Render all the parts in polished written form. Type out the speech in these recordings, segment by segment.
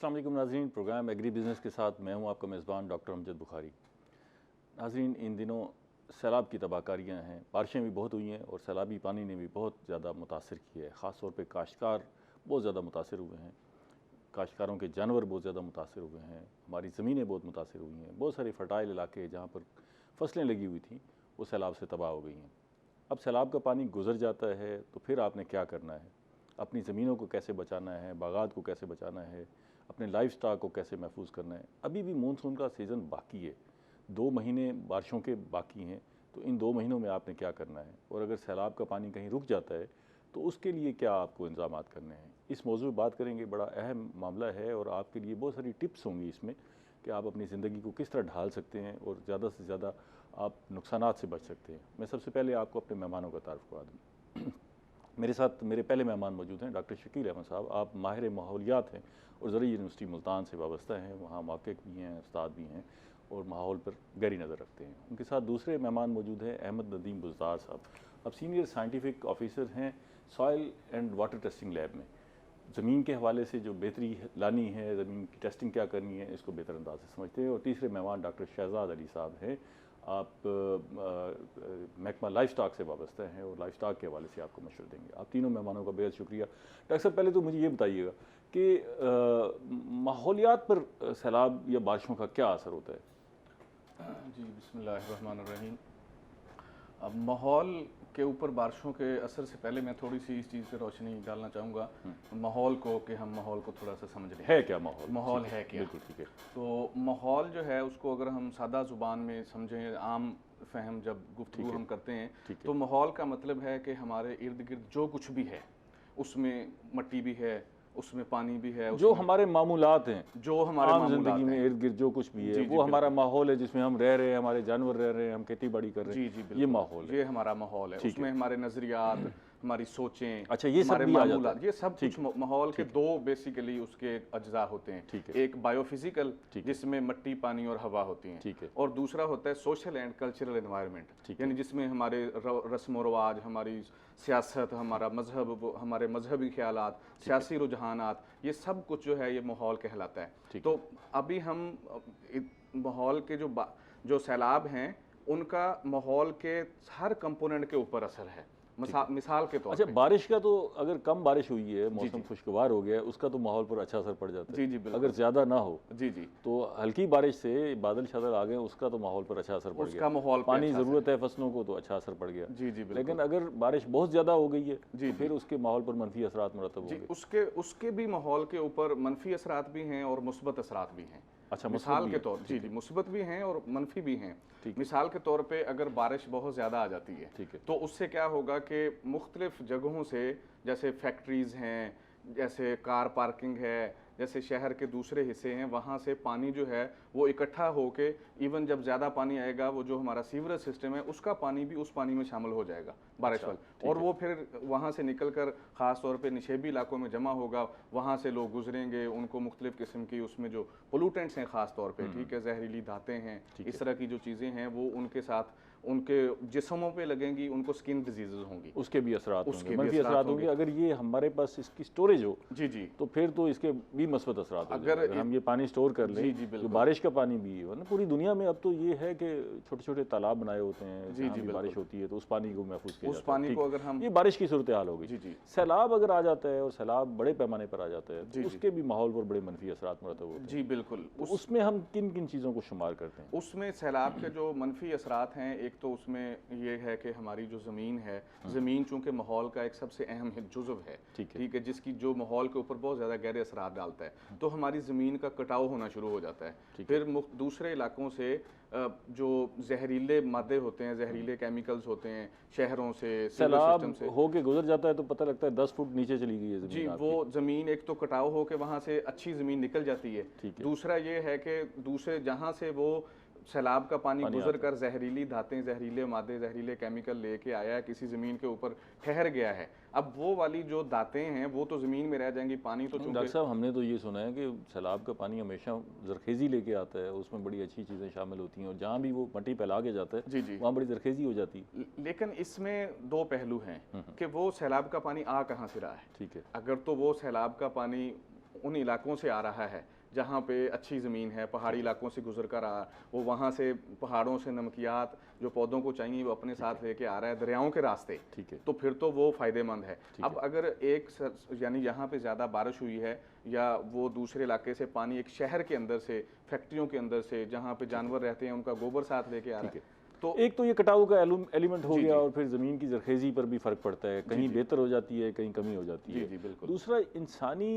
अस्सलाम वालेकुम नाज़रीन, प्रोग्राम एग्री बिज़नेस के साथ मैं हूं आपका मेज़बान डॉक्टर अमजद बुखारी। नाज़रीन, इन दिनों सैलाब की तबाहकारियाँ हैं, बारिशें भी बहुत हुई हैं और सैलाबी पानी ने भी बहुत ज़्यादा मुतासर किया है। ख़ास तौर पे काश्तकार बहुत ज़्यादा मुतासर हुए हैं, काश्तकारों के जानवर बहुत ज़्यादा मुतासर हुए हैं, हमारी ज़मीनें बहुत मुतासर हुई हैं। बहुत सारे फ़र्टाइल इलाके जहाँ पर फसलें लगी हुई थी वो सैलाब से तबाह हो गई हैं। अब सैलाब का पानी गुजर जाता है तो फिर आपने क्या करना है, अपनी ज़मीनों को कैसे बचाना है, बागात को कैसे बचाना है, अपने लाइफ स्टॉक को कैसे महफूज करना है। अभी भी मानसून का सीज़न बाकी है, 2 महीने बारिशों के बाकी हैं, तो इन 2 महीनों में आपने क्या करना है, और अगर सैलाब का पानी कहीं रुक जाता है तो उसके लिए क्या आपको इंतज़ामात करने हैं। इस मौजूद बात करेंगे, बड़ा अहम मामला है और आपके लिए बहुत सारी टिप्स होंगी इसमें कि आप अपनी ज़िंदगी को किस तरह ढाल सकते हैं और ज़्यादा से ज़्यादा आप नुकसानात से बच सकते हैं। मैं सबसे पहले आपको अपने मेहमानों का तारुफ करवा दूँ। मेरे साथ मेरे पहले मेहमान मौजूद हैं डॉक्टर शकील अहमद साहब। आप माहिर माहौलियात हैं और ज़रूरी यूनिवर्सिटी मुल्तान से वाबस्ता हैं, वहाँ मौक़िक़ भी हैं, उस्ताद भी हैं और माहौल पर गहरी नज़र रखते हैं। उनके साथ दूसरे मेहमान मौजूद हैं अहमद नदीम बुज़दार साहब। अब सीनियर साइंटिफिक ऑफिसर हैं soil and water testing lab में। ज़मीन के हवाले से जो बेहतरी लानी है, ज़मीन की टेस्टिंग क्या करनी है, इसको बेहतर अंदाज से समझते हैं। और तीसरे मेहमान डॉक्टर शहजाद अली साहब हैं। आप महकमा लाइफ स्टॉक से वाबस्ता हैं और लाइफ स्टॉक के हवाले से आपको मशवरे देंगे। आप तीनों मेहमानों का बेहद शुक्रिया। डॉक्टर साहब, पहले तो मुझे ये बताइएगा कि माहौलियात पर सैलाब या बारिशों का क्या असर होता है? जी, बिस्मिल्लाहिर्रहमानिर्रहीम। अब माहौल के ऊपर बारिशों के असर से पहले मैं थोड़ी सी इस चीज़ पे रोशनी डालना चाहूँगा माहौल को, कि हम माहौल को थोड़ा सा समझ लें। है क्या माहौल? माहौल है क्या? बिल्कुल ठीक है। तो माहौल जो है उसको अगर हम सादा ज़ुबान में समझें, आम फहम जब गुफ्तगू हम करते हैं, तो माहौल का मतलब है कि हमारे इर्द गिर्द जो कुछ भी है, उसमें मिट्टी भी है, उसमें पानी भी है, जो हमारे मामूलात हैं, जो हमारे आम जिंदगी में इर्द गिर्द जो कुछ भी है, वो हमारा माहौल है जिसमें हम रह रहे हैं, हमारे जानवर रह रहे हैं, हम खेती बाड़ी कर रहे हैं। जी जी, ये माहौल है, ये हमारा माहौल है। उसमें हमारे नज़रियात, हमारी सोचें, अच्छा, ये सब भी आ जाता है। ये सब कुछ माहौल के दो बेसिकली उसके अज्जा होते हैं। एक बायोफिजिकल, जिसमें मिट्टी, पानी और हवा होती हैं, और दूसरा होता है सोशल एंड कल्चरल एनवायरनमेंट, यानी जिसमें हमारे रस्म व रवाज, हमारी सियासत, हमारा मजहब, हमारे मजहबी ख्यालात, सियासी रुझानात, ये सब कुछ जो है ये माहौल कहलाता है। तो अभी हम माहौल के जो सैलाब हैं उनका माहौल के हर कंपोनेंट के ऊपर असर है। मिसाल के तौर पे, अच्छा, बारिश का तो अगर कम बारिश हुई है, मौसम खुशगवार हो गया है, उसका तो माहौल पर अच्छा असर पड़ जाता है। जी जी, अगर ज्यादा ना हो जी जी, तो हल्की बारिश से बादल शादल आ गए, उसका तो माहौल पर अच्छा असर पड़ गया। उसका माहौल पानी जरूरत है फसलों को तो अच्छा असर पड़ गया। जी जी, लेकिन अगर बारिश बहुत ज्यादा हो गई है जी, तो फिर उसके माहौल पर मनफी असरात मुरतब होंगे। उसके भी माहौल के ऊपर मनफी असरात भी हैं और मुस्बत असरात भी हैं। अच्छा, मिसाल के तौर, जी जी, मुस्बत भी हैं और मनफी भी हैं। मिसाल के तौर पे अगर बारिश बहुत ज़्यादा आ जाती है तो उससे क्या होगा कि मुख्तलिफ जगहों से, जैसे फैक्ट्रीज़ हैं, जैसे कार पार्किंग है, जैसे शहर के दूसरे हिस्से हैं, वहाँ से पानी जो है वो इकट्ठा होके, इवन जब ज़्यादा पानी आएगा वो जो हमारा सीवरेज सिस्टम है उसका पानी भी उस पानी में शामिल हो जाएगा बारिश वाला, और वो फिर वहाँ से निकल कर ख़ास तौर पे निशेबी इलाकों में जमा होगा। वहाँ से लोग गुजरेंगे, उनको मुख्तलिफ किस्म की उसमें जो पोलूटेंट्स हैं ख़ास तौर पर, ठीक है, जहरीली धातें हैं, इस तरह की जो चीज़ें हैं वो उनके साथ उनके जिस्मों पे लगेंगी, उनको स्किन डिजीजेज होंगी, उसके भी असरात होंगे। अगर ये हमारे पास इसकी स्टोरेज हो जी जी, तो फिर तो इसके भी मस्बत असरात अगर हम ये पानी स्टोर कर लें, जो बारिश का पानी भी है ना, पूरी दुनिया में अब तो ये है कि छोटे छोटे तालाब बनाए होते हैं, जहाँ भी बारिश होती है तो उस पानी को महफूज किया जाता है। उस पानी को अगर हम, ये बारिश की सूरत हाल होगी। सैलाब अगर आ जाता है और सैलाब बड़े पैमाने पर आ जाता है तो उसके भी माहौल पर बड़े मनफी असरात मुरतब होते हैं। जी बिल्कुल। उसमें हम किन किन चीज़ों को शुमार करते हैं? उसमें सैलाब के जो मनफी असरात हैं, एक तो उसमें ये है कि हमारी जो ज़मीन है, ज़मीन चूँकि माहौल का एक सबसे अहम जुज़व है, ठीक है, जिसकी जो माहौल के ऊपर बहुत ज़्यादा गहरे असरात डालता है, तो हमारी ज़मीन का कटाव होना शुरू हो जाता है। फिर दूसरे इलाकों से जो जहरीले मादे होते हैं, जहरीले केमिकल्स होते हैं, शहरों से, सैलाब होके गुजर जाता है तो पता लगता है 10 फुट नीचे चली गई है ज़मीन। जी, वो ज़मीन एक तो कटाव होके वहाँ से अच्छी ज़मीन निकल जाती है। दूसरा ये है कि दूसरे जहाँ से वो सैलाब का पानी गुजर कर जहरीली धातें, जहरीले मादे, जहरीले केमिकल लेके आया है, किसी ज़मीन के ऊपर ठहर गया है, अब वो वाली जो धातें हैं वो तो ज़मीन में रह जाएंगी। पानी तो डॉक्टर साहब, हमने तो ये सुना है कि सैलाब का पानी हमेशा जरखेज़ी लेके आता है, उसमें बड़ी अच्छी चीज़ें शामिल होती हैं और जहाँ भी वो मट्टी फैला के जाता है जी जी, वहाँ बड़ी जरखेज़ी हो जाती है। लेकिन इसमें दो पहलू हैं कि वो सैलाब का पानी आ कहाँ से रहा है। ठीक है, अगर तो वो सैलाब का पानी उन इलाकों से आ रहा है जहाँ पे अच्छी ज़मीन है, पहाड़ी इलाकों से गुजर कर आ, वो वहाँ से पहाड़ों से नमकियात जो पौधों को चाहिए वो अपने साथ लेके आ रहा है दरियाओं के रास्ते, ठीक है, तो फिर तो वो फ़ायदेमंद है। अब अगर यानी यहाँ पे ज़्यादा बारिश हुई है या वो दूसरे इलाके से पानी एक शहर के अंदर से, फैक्ट्रियों के अंदर से, जहाँ पे जानवर रहते हैं उनका गोबर साथ लेके आ रहा है, तो एक तो ये कटाव का एलिमेंट हो गया और फिर ज़मीन की जरखेज़ी पर भी फ़र्क पड़ता है, कहीं बेहतर हो जाती है, कहीं कमी हो जाती है। जी बिल्कुल। दूसरा, इंसानी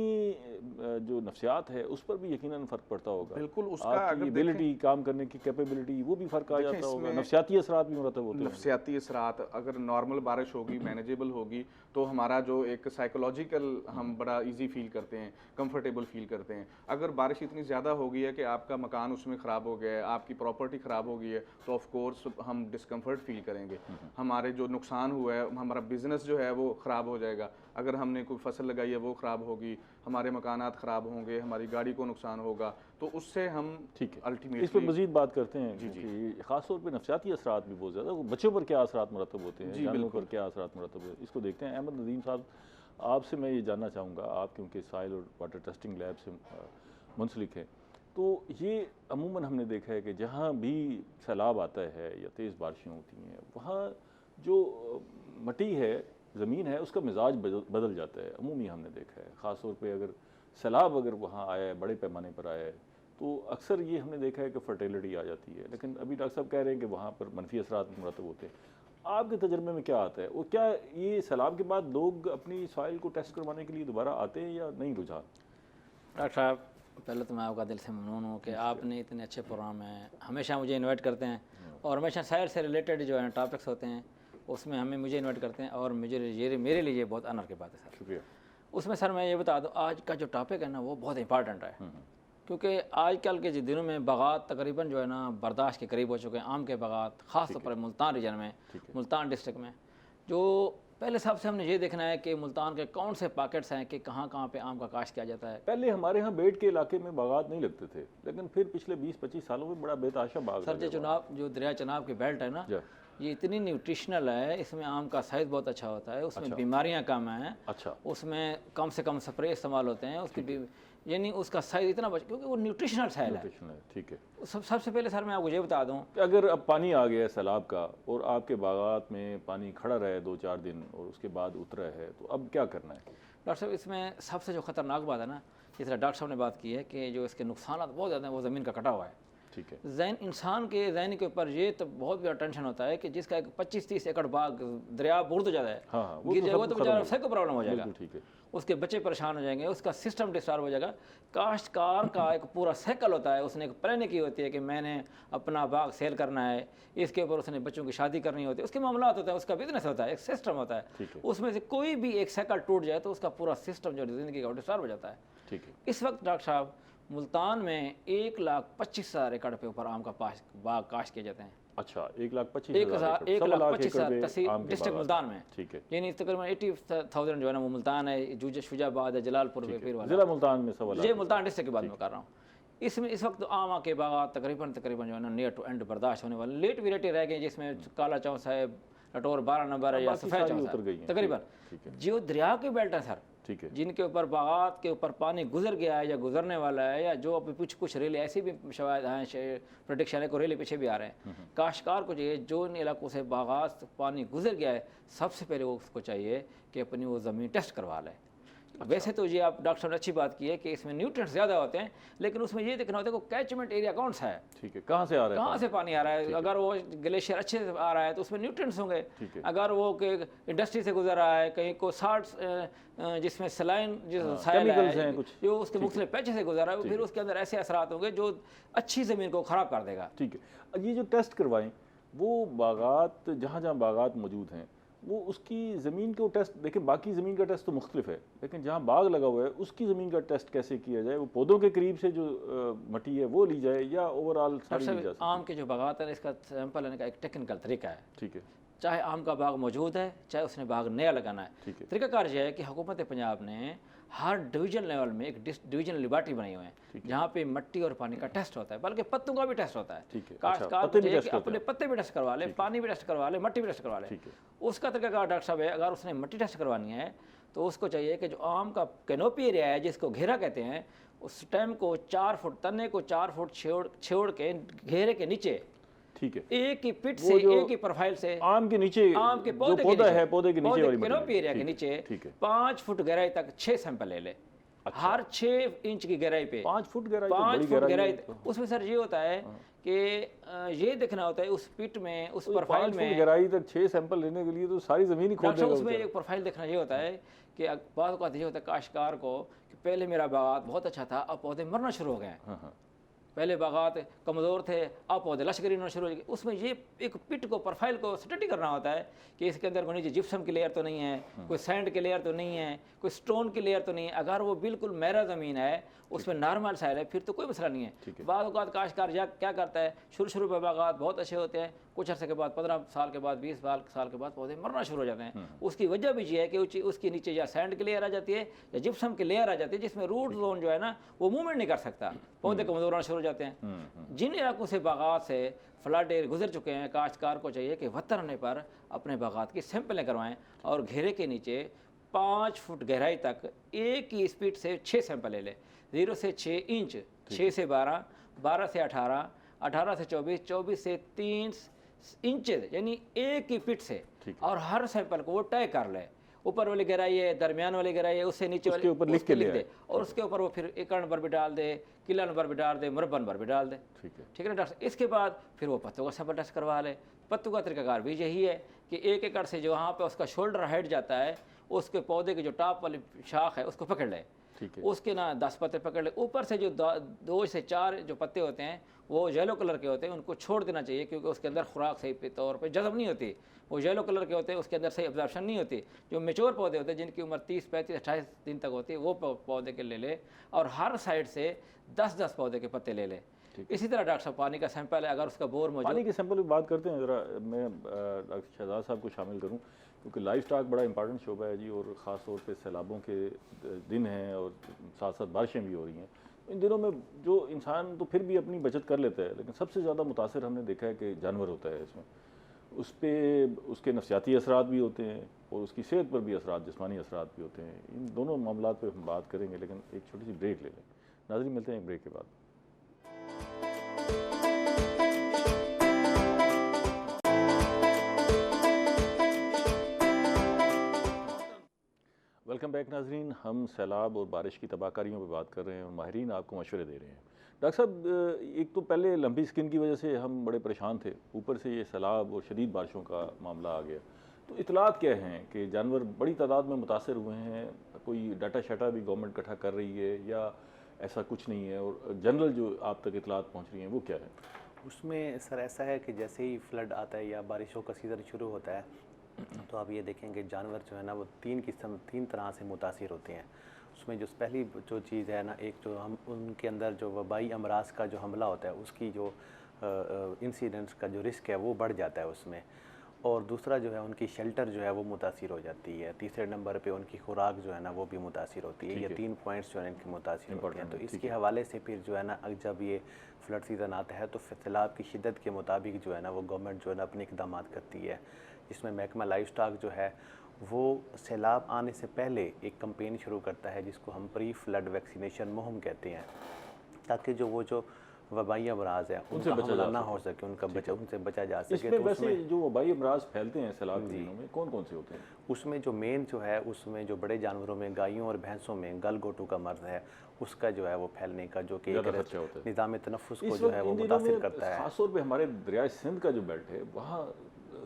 जो नफ्सियात है उस पर भी यकीनन फ़र्क पड़ता होगा। बिल्कुल, उसका आपकी एबिलिटी, काम करने की कैपेबिलिटी, वो भी फ़र्क आ जाता होगा। नफ्सियाती असरात भी मुरतब होते हैं। नफ्सियाती असरात, अगर नॉर्मल बारिश होगी, मैनेजेबल होगी, तो हमारा जो एक साइकोलॉजिकल हम बड़ा इजी फील करते हैं, कंफर्टेबल फील करते हैं। अगर बारिश इतनी ज़्यादा हो गई है कि आपका मकान उसमें ख़राब हो गया है, आपकी प्रॉपर्टी ख़राब हो गई है, तो ऑफ कोर्स हम डिस्कम्फर्ट फील करेंगे। हमारे जो नुकसान हुआ है, हमारा बिजनेस जो है वो ख़राब हो जाएगा। अगर हमने कोई फसल लगाई है वो ख़राब होगी, हमारे मकानात ख़राब होंगे, हमारी गाड़ी को नुकसान होगा, तो उससे हम ठीक है अल्टीमेटली इस पर मज़ीद बात करते हैं कि ख़ासतौर पर नफ्सियाती असरात भी बहुत ज़्यादा, बच्चों पर क्या असरात मुरतब होते हैं, जानवरों पर क्या असरात मुरतब होते हैं, इसको देखते हैं। अहमद नदीम साहब, आपसे मैं ये जानना चाहूँगा, आप क्योंकि साइल और वाटर टेस्टिंग लैब से मुंसलिक हैं, तो ये अमूमन हमने देखा है कि जहाँ भी सैलाब आता है या तेज़ बारिशें होती हैं, वहाँ जो मिट्टी है, ज़मीन है, उसका मिजाज बदल जाता है। अमूमी हमने देखा है, ख़ास तौर पे अगर सैलाब अगर वहाँ आया है, बड़े पैमाने पर आया है, तो अक्सर ये हमने देखा है कि फर्टिलिटी आ जाती है। लेकिन अभी डॉक्टर साहब कह रहे हैं कि वहाँ पर मनफी असरात भी मुरतब होते हैं। आपके तजर्बे में क्या आता है, और क्या ये सैलाब के बाद लोग अपनी सॉइल को टेस्ट करवाने के लिए दोबारा आते हैं या नहीं रुझान? डॉक्टर साहब, पहले तो मैं आपका दिल से ममनून हूँ कि आपने इतने अच्छे प्रोग्राम हैं, हमेशा मुझे इनवाइट करते हैं और हमेशा साइल से रिलेटेड जो है टॉपिक्स होते हैं उसमें मुझे इनवाइट करते हैं, और मेरे लिए ये बहुत ऑनर की बात है सर। शुक्रिया। उसमें सर मैं ये बता दूँ, आज का जो टॉपिक है ना वो बहुत इंपॉर्टेंट है, क्योंकि आजकल के दिनों में बागात तकरीबन जो है ना बर्दाश्त के करीब हो चुके हैं। आम के बागात ख़ास तौर पर मुल्तान रीजन में, मुल्तान डिस्ट्रिक्ट में, जो पहले सबसे हमने ये देखना है कि मुल्तान के कौन से पॉकेट्स हैं कि कहाँ कहाँ पे आम का काश्त किया जाता है। पहले हमारे यहाँ बेड के इलाके में बागात नहीं लगते थे, लेकिन फिर पिछले 20-25 सालों में बड़ा बेताशा बाग सर जो दरिया चनाब की बेल्ट है ना, ये इतनी न्यूट्रिशनल है, इसमें आम का साइज़ बहुत अच्छा होता है, उसमें बीमारियाँ कम हैं, उसमें कम से कम स्प्रे इस्तेमाल होते हैं, उसकी यानी उसका साइज़ इतना क्योंकि वो न्यूट्रिशनल साइल है। ठीक है। सबसे पहले सर मैं आपको ये बता दूं कि अगर अब पानी आ गया है सैलाब का और आपके बागात में पानी खड़ा रहे 2-4 दिन और उसके बाद उतरा है, तो अब क्या करना है? डॉक्टर साहब, इसमें सबसे जो ख़तरनाक बात है ना, जिस तरह डॉक्टर साहब ने बात की है कि जो इसके नुकसान बहुत ज़्यादा हैं, वो ज़मीन का कटा हुआ है। ठीक है। जैन इंसान के जहन के ऊपर ये तो बहुत बड़ा टेंशन होता है कि जिसका एक 25-30 एकड़ बाग दरिया बुर्द जाता है, गिर जाएगा तो बेचारा सबको प्रॉब्लम हो जाएगा। ठीक है। उसके बच्चे परेशान हो जाएंगे, उसका सिस्टम डिस्टर्ब हो जाएगा। काश्तकार का एक पूरा साइकिल होता है, उसने एक प्लानिंग की होती है कि मैंने अपना बाग सेल करना है, इसके ऊपर उसने बच्चों की शादी करनी होती है, उसके मामलात होता है, उसका बिजनेस होता है, एक सिस्टम होता है। उसमें से कोई भी एक साइकिल टूट जाए तो उसका पूरा सिस्टम जो ज़िंदगी का डिस्टर्ब हो जाता है। ठीक है। इस वक्त डॉक्टर साहब मुल्तान में 1,25,000 एकड़ पे ऊपर आम का बाग काश्त किए जाते हैं। अच्छा, 1,25,000 तहसील डिस्ट्रिक्ट मुल्तान में। ठीक है। यानी तकरीबन 80,000 जो है ना वो मुल्तान है, शुजाबाद है, जलालपुर है, पीर वाला जिला मुल्तान में ये मुल्तान डिस्ट्रिक्ट की बात मैं कर रहा हूँ। इसमें इस वक्त आम के बागात तकरीबन जो है ना नियर टू एंड बर्दाश्त होने वाले लेट वेराइटी रह गई, जिसमें काला चौंस है, लटोर 12 नंबर है या सफ़ेद चौंस है, तकरीबन जो दरिया के बेल्ट है सर, ठीक है, जिनके ऊपर बागात के ऊपर पानी गुजर गया है या गुजरने वाला है, या जो अभी कुछ रेले ऐसी भी शवायद हैं, प्रोडिक्शन है को रेले पीछे भी आ रहे हैं। काश्तकार को चाहिए जो इन इलाकों से बागात पानी गुजर गया है, सबसे पहले वो उसको चाहिए कि अपनी वो ज़मीन टेस्ट करवा लें। वैसे तो ये आप डॉक्टर साहब ने अच्छी बात की है कि इसमें न्यूट्रिएंट्स ज़्यादा होते हैं, लेकिन उसमें ये देखना होता है कि कैचमेंट एरिया कौन सा है। ठीक है, कहाँ से आ रहा है, कहाँ से पानी आ रहा है। अगर वो ग्लेशियर अच्छे से आ रहा है तो उसमें न्यूट्रिएंट्स होंगे। अगर वो इंडस्ट्री से गुजर रहा है, कहीं को साल्ट जिसमें सलाइन है कुछ जो उसके मुख्तलिफ पैचे से गुजर रहा है, फिर उसके अंदर ऐसे असरात होंगे जो अच्छी ज़मीन को ख़राब कर देगा। ठीक है। ये जो टेस्ट करवाएं, वो बागात जहाँ बागात मौजूद हैं वो उसकी ज़मीन को टेस्ट देखें, बाकी ज़मीन का टेस्ट तो मुख्तलिफ है, लेकिन जहाँ बाग लगा हुआ है उसकी ज़मीन का टेस्ट कैसे किया जाए? वो पौधों के करीब से जो मिट्टी है वो ली जाए या ओवरऑल सारी ली जाए? आम के जो बागात है इसका सैंपल लेने का एक टेक्निकल तरीका है। ठीक है। चाहे आम का बाग मौजूद है, चाहे उसने बाग नया लगाना है। तरीकाकार यह है कि हुकूमत पंजाब ने हर डिवीजन लेवल में एक डिवीजन लेबॉर्ट्री बनाई हुई है, जहाँ पे मिट्टी और पानी का टेस्ट होता है, बल्कि पत्तों का भी टेस्ट होता है। काश्तकार अपने पत्ते भी टेस्ट करवा ले, पानी भी टेस्ट करवा ले, मिट्टी भी टेस्ट करवा ले। उसका तरीकाकार डॉक्टर साहब है, अगर उसने मिट्टी टेस्ट करवानी है तो उसको चाहिए कि जो आम का कैनोपी एरिया है, जिसको घेरा कहते हैं, उस स्टेम को 4 फुट, तने को 4 फुट छोड़ के घेरे के नीचे, ठीक है, एक ही पिट से, एक ही प्रोफाइल से, आम के नीचे, आम के पौधे के नीचे वाली कैनोपी एरिया के नीचे 5 फुट गहराई तक 6 सैंपल ले ले। हर 6 इंच की गहराई पे 5 फुट गहराई, 5 फुट गहराई। उसमें सर ये होता है कि ये देखना होता है उस पिट में, उस प्रोफाइल में गहराई तक 6 सैंपल लेने के लिए तो सारी जमीन ही खोद देगा। उसमें एक प्रोफाइल देखना ये होता है कि बात को ये होता है काश्तकार को कि पहले मेरा बागात बहुत अच्छा था, अब पौधे मरना शुरू हो गए हैं। पहले बागात कमज़ोर थे, अब पौधे लश्करी होना शुरू हो गए। उसमें ये एक पिट को, प्रोफाइल को स्टडी करना होता है कि इसके अंदर कोई नीचे जिप्सम की लेयर तो नहीं है, कोई सैंड की लेयर तो नहीं है, कोई स्टोन की लेयर तो नहीं है। अगर वो बिल्कुल मैरा ज़मीन है, उसमें नॉर्मल साइल है, फिर तो कोई मसला नहीं है। बाद औक़ात काश्तकार क्या करता है, शुरू में बागात बहुत अच्छे होते हैं, कुछ अर्से के बाद 15 साल के बाद, 20 साल के बाद पौधे मरना शुरू हो जाते हैं। उसकी वजह भी ये है कि उसके नीचे या सैंड की लेयर आ जाती है या जिप्सम की लेयर आ जाती है, जिसमें रूट जोन जो है ना वो मूवमेंट नहीं कर सकता, पौधे कमज़ोर होना शुरू हो जाते हैं। जिन इलाकों से बागात से फ्लड एरिया गुजर चुके हैं, काश्तकार को चाहिए कि वक्त रहने पर अपने बागात की सैंपलें करवाएं और घेरे के नीचे 5 फुट गहराई तक एक ही स्पीड से 6 सैंपल ले लें। 0 से 6 इंच, 6 से 12, 12 से 18, 18 से 24, 24 से 3 इंच, यानी एक ही फिट से, और हर सैंपल को वो तय कर ले। ऊपर वाली गहराई है, दरमियान वाली गहराई है, उससे नीचे वाले ऊपर लिख के दे, और उसके ऊपर वो फिर एकड़ नंबर भी डाल दे, किला नंबर भी डाल दे, मुरब्बा नंबर भी डाल दे। ठीक है ना डॉक्टर। इसके बाद फिर वो पत्तों का सैंपल टेस्ट करवा ले। पत्तों का तरीकाकार भी यही है कि 1 एकड़ से जो वहाँ पे उसका शोल्डर हाइट जाता है, उसके पौधे की जो टॉप वाली शाख है उसको पकड़ ले, उसके ना 10 पत्ते पकड़ ले। ऊपर से जो 2 से 4 जो पत्ते होते हैं वो येलो कलर के होते हैं, उनको छोड़ देना चाहिए, क्योंकि उसके अंदर खुराक सही तौर पे जज़ब नहीं होती। वो येलो कलर के होते हैं, उसके अंदर सही एब्जॉर्प्शन नहीं होती। जो मेच्योर पौधे होते हैं, जिनकी उम्र 30, 35, 28 दिन तक होती है, वो पौधे के ले ले, और हर साइड से 10-10 पौधे के पत्ते ले ले। इसी तरह डॉक्टर साहब पानी का सैंपल है, अगर उसका बोर मौजूद, पानी के सैंपल की बात करते हैं, ज़रा मैं डॉक्टर शहजाद साहब को शामिल करूँ, क्योंकि लाइफ स्टॉक बड़ा इंपॉर्टेंट शोबा है जी, और ख़ास तौर पे सैलाबों के दिन हैं और साथ साथ बारिशें भी हो रही हैं। इन दिनों में जो इंसान तो फिर भी अपनी बचत कर लेता है, लेकिन सबसे ज़्यादा मुतासर हमने देखा है कि जानवर होता है इसमें। उस पर उसके नफ्सियाती असरात भी होते हैं और उसकी सेहत पर भी असरात, जिस्मानी असरात भी होते हैं। इन दोनों मामलात पर हम बात करेंगे, लेकिन एक छोटी सी ब्रेक ले लें। नाज़रीन, मिलते हैं एक ब्रेक के बाद। वेलकम बैक नाजरीन। हम सैलाब और बारिश की तबाहकारियों पर बात कर रहे हैं और माहिरीन आपको मशवरे दे रहे हैं। डॉक्टर साहब, एक तो पहले लंबी स्किन की वजह से हम बड़े परेशान थे, ऊपर से ये सैलाब और शदीद बारिशों का मामला आ गया, तो इतलात क्या हैं कि जानवर बड़ी तादाद में मुतासर हुए हैं? कोई डाटा शाटा भी गवर्नमेंट इकट्ठा कर रही है या ऐसा कुछ नहीं है? और जनरल जो आप तक इतलात पहुँच रही हैं वो क्या है? उसमें सर ऐसा है कि जैसे ही फ्लड आता है या बारिशों का सीज़न शुरू होता है, तो आप ये देखेंगे जानवर जो है ना वो 3 तरह से मुतासिर होते हैं। उसमें जो पहली जो चीज़ है ना, एक जो हम उनके अंदर जो वबाई अमराज का जो हमला होता है, उसकी जो इंसिडेंट्स का जो रिस्क है वो बढ़ जाता है उसमें। और दूसरा जो है उनकी शेल्टर जो है वो मुतासिर हो जाती है। तीसरे नंबर पे उनकी खुराक जो है ना वो भी मुतासिर होती है। ये 3 पॉइंट्स जो है इनकी मुतासिर होते हैं। तो इसके हवाले से फिर जो है ना जब ये फ्लड सीज़न आता है तो सैलाब की शिद्दत के मुताबिक जो है ना वो गवर्नमेंट जो है ना अपने इक़दाम करती है। इसमें महकमा लाइफ स्टॉक जो है वो सैलाब आने से पहले एक कैंपेन शुरू करता है जिसको हम प्री फ्लड वैक्सीनेशन मुहिम कहते हैं, ताकि जो वबाई अमराज है उनसे हमला ना हो सके, उनसे बचा जा सके। इसमें वैसे जो वबाई अमराज फैलते हैं सैलाब के दिनों में कौन कौन से होते हैं? उसमें जो मेन जो है, उसमें जो बड़े जानवरों में गायों और भैंसों में गलगोटू का मर्ज है, उसका जो है वो फैलने का जो कि निज़ाम तनफ़ुस को जो है वो मुतासिर करता है। खासतौर पर हमारे दरिया सिंध का जो बेल्ट है वहाँ